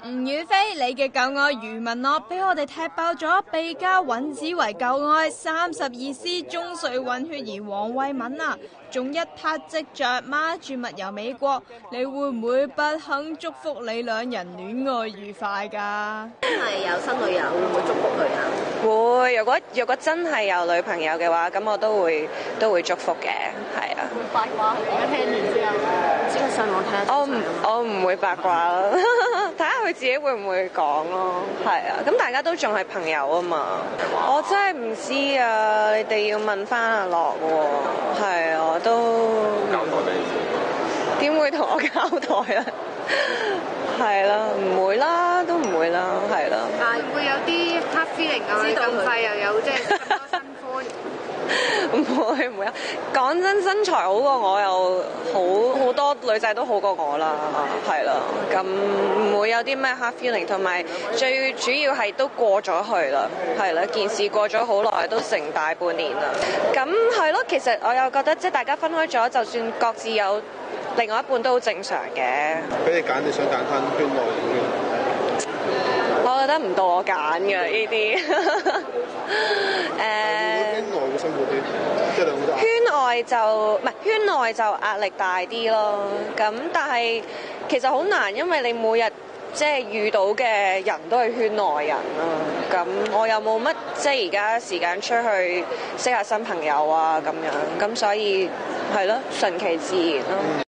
吳雨霏，你嘅舊愛余文樂俾我哋踢爆咗，被交尹子維舊愛32C 中隧混血兒黃慧敏啊，仲一撻即着孖住密遊美國，你會唔會不肯祝福你兩人戀愛愉快㗎？真係有新女友，會唔會祝福佢啊？會，如果真係有女朋友嘅話，咁我都會祝福嘅，係啊。會八卦佢而家聽完之後，即刻上網睇下。我唔會八卦咯，睇下佢自己會唔會講咯，係啊。咁大家都仲係朋友啊嘛。我真係唔知啊，你哋要問翻阿樂喎，係啊，我都交代俾你。點會同我交代咧？係啦，唔會啦，都唔會啦，係啦。但係會有啲黑 feeling 咁樣，咁快又有即係咁多新歡。唔會啊！講真，身材好過我又好多女仔都好過我啦，係啦。咁唔會有啲咩 hard feeling， 同埋最主要係都過咗去啦，係啦。件事過咗好耐，都成大半年啦。咁係咯，其實我又覺得即係大家分開咗，就算各自有另外一半都好正常嘅。俾你揀，你想揀翻圈內嘅？我覺得唔到我揀嘅呢啲。圈內會辛苦啲，即係兩個都。圈外就唔係圈內就壓力大啲咯。咁但係其實好難，因為你每日即係遇到嘅人都係圈內人啦。咁我又冇乜即係而家時間出去識下新朋友啊咁樣。咁所以係咯，順其自然咯。